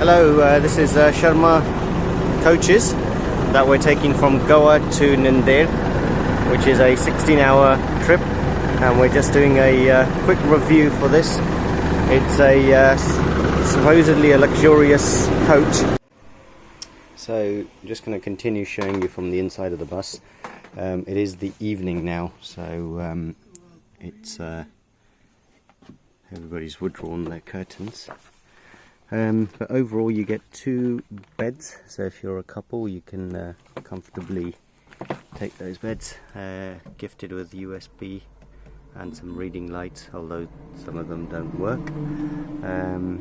Hello, this is Sharma coaches that we're taking from Goa to Nanded, which is a 16-hour trip, and we're just doing a quick review for this. It's a supposedly a luxurious coach. So I'm just going to continue showing you from the inside of the bus. It is the evening now, so it's everybody's withdrawn their curtains. But overall you get 2 beds, so if you're a couple you can comfortably take those beds, gifted with USB and some reading lights, although some of them don't work.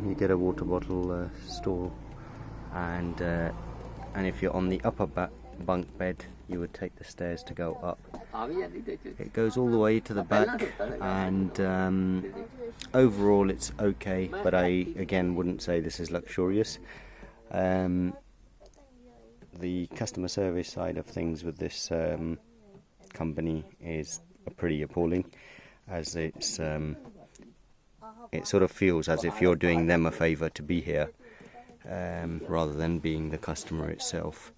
You get a water bottle stall, and if you're on the upper bunk bed you would take the stairs to go up. It goes all the way to the back, and overall it's okay, but I again wouldn't say this is luxurious. The customer service side of things with this company is pretty appalling, as it sort of feels as if you're doing them a favour to be here, rather than being the customer itself.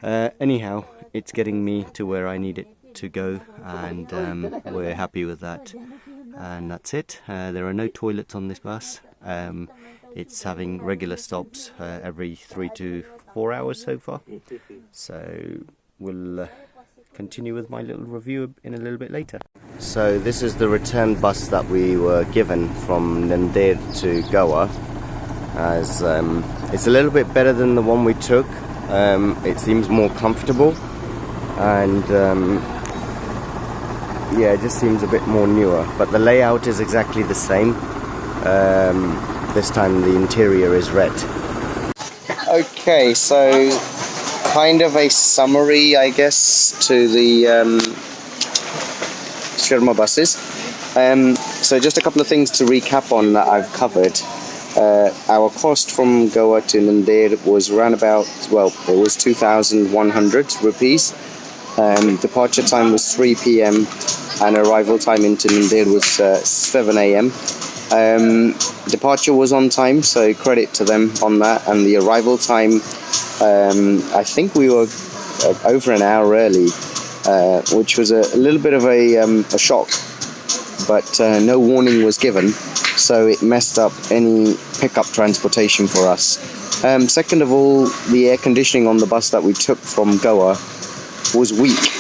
Anyhow, it's getting me to where I need it to go, and we're happy with that, and that's it. There are no toilets on this bus. It's having regular stops every 3 to 4 hours so far, so we'll continue with my little review in a little bit later. So this is the return bus that we were given from Nanded to Goa, as it's a little bit better than the one we took. It seems more comfortable, and yeah, it just seems a bit more newer, but the layout is exactly the same. This time the interior is red. Okay, so kind of a summary, I guess, to the Sharma buses. So just a couple of things to recap on that I've covered. Our cost from Goa to Nanded was around about, well, it was 2,100 rupees. Departure time was 3 p.m. and arrival time into Nanded was 7 a.m. Departure was on time, so credit to them on that, and the arrival time, I think we were over an hour early, which was a little bit of a shock, but no warning was given, so it messed up any pickup transportation for us. Second of all, the air conditioning on the bus that we took from Goa was weak,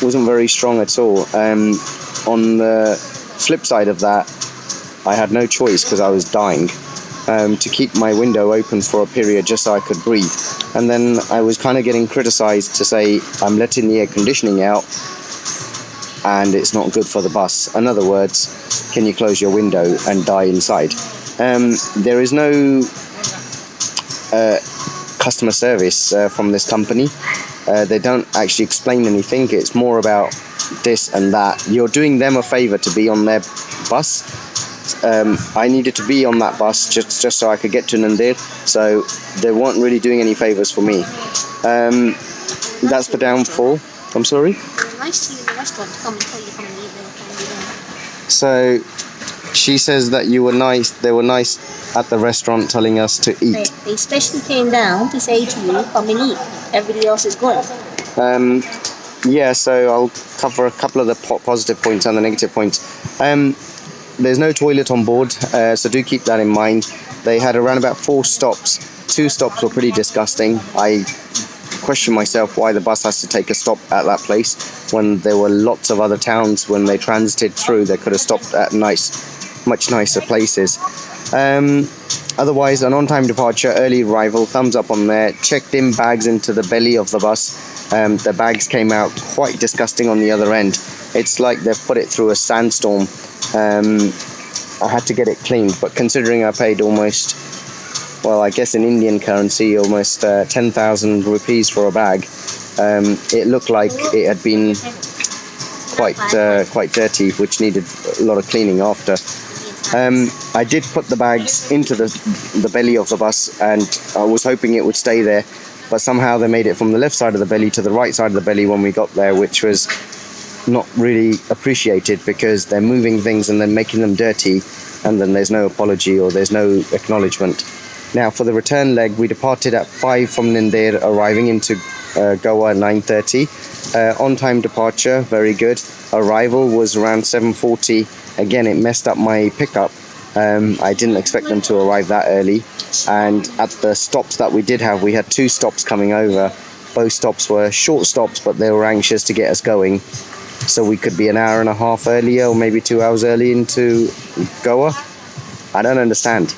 wasn't very strong at all. On the flip side of that, I had no choice, because I was dying, to keep my window open for a period just so I could breathe. And then I was kind of getting criticized to say I'm letting the air conditioning out and it's not good for the bus. In other words, can you close your window and die inside? There is no customer service from this company. They don't actually explain anything. It's more about this and that. You're doing them a favor to be on their bus. I needed to be on that bus just so I could get to Nanded, so they weren't really doing any favors for me. That's the downfall. I'm sorry? Nice to you in the restaurant to come and tell you come and leave there. So she says that you were nice. They were nice at the restaurant telling us to eat. They especially came down to say to you, come and eat. Everybody else is gone. Yeah, so I'll cover a couple of the positive points and the negative points. There's no toilet on board, so do keep that in mind. They had around about 4 stops. 2 stops were pretty disgusting. I question myself why the bus has to take a stop at that place when there were lots of other towns when they transited through. They could have stopped at much nicer places. Otherwise, an on-time departure, early arrival, thumbs up on there. Checked in bags into the belly of the bus. The bags came out quite disgusting on the other end. It's like they've put it through a sandstorm. I had to get it cleaned, but considering I paid almost, well, I guess in Indian currency, almost 10,000 rupees for a bag, it looked like it had been quite dirty, which needed a lot of cleaning after. I did put the bags into the belly of the bus, and I was hoping it would stay there, but somehow they made it from the left side of the belly to the right side of the belly when we got there, which was not really appreciated, because they're moving things and then making them dirty, and then there's no apology or there's no acknowledgement. Now for the return leg, we departed at 5 from Nanded, arriving into Goa at 9:30. On time departure, very good. Arrival was around 7:40. Again, it messed up my pickup. I didn't expect them to arrive that early. And at the stops that we did have, we had 2 stops coming over. Both stops were short stops, but they were anxious to get us going. So we could be an hour and a half earlier, or maybe 2 hours early into Goa. I don't understand.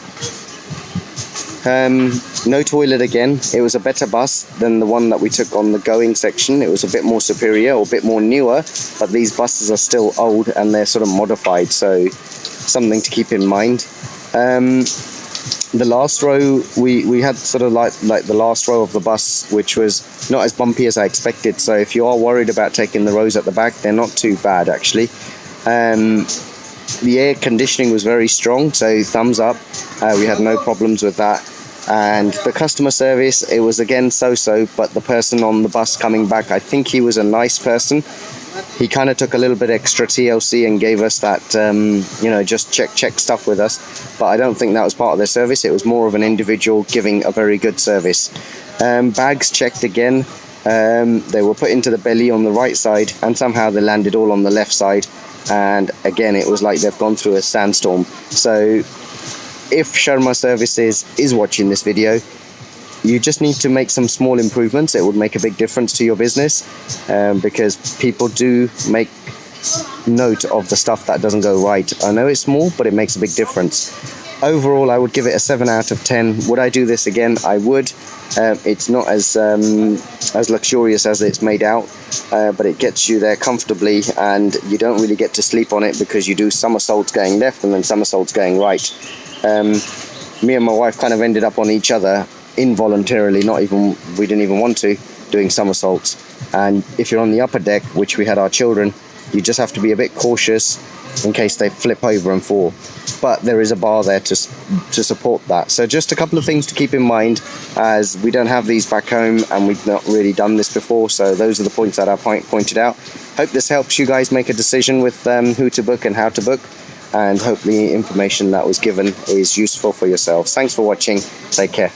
No toilet again. It was a better bus than the one that we took on the going section. It was a bit more superior, or a bit more newer, but these buses are still old and they're sort of modified, so something to keep in mind. The last row, we had sort of like the last row of the bus, which was not as bumpy as I expected, so if you are worried about taking the rows at the back, they're not too bad actually. The air conditioning was very strong, so thumbs up. We had no problems with that. And the customer service, it was again so-so, but the person on the bus coming back, I think he was a nice person. He kind of took a little bit extra TLC and gave us that, just check stuff with us. But I don't think that was part of their service. It was more of an individual giving a very good service. Bags checked again. They were put into the belly on the right side, and somehow they landed all on the left side. And again, it was like they've gone through a sandstorm. So if Sharma Services is watching this video, you just need to make some small improvements. It would make a big difference to your business, because people do make note of the stuff that doesn't go right. I know it's small, but it makes a big difference. Overall, I would give it a 7 out of 10. Would I do this again? I would. It's not as luxurious as it's made out, but it gets you there comfortably, and you don't really get to sleep on it because you do somersaults going left and then somersaults going right. Me and my wife kind of ended up on each other involuntarily, we didn't even want to, doing somersaults. And if you're on the upper deck, which we had our children, you just have to be a bit cautious in case they flip over and fall. But there is a bar there to support that. So just a couple of things to keep in mind, as we don't have these back home and we've not really done this before. So those are the points that I pointed out. Hope this helps you guys make a decision with who to book and how to book. And hope the information that was given is useful for yourselves. Thanks for watching. Take care.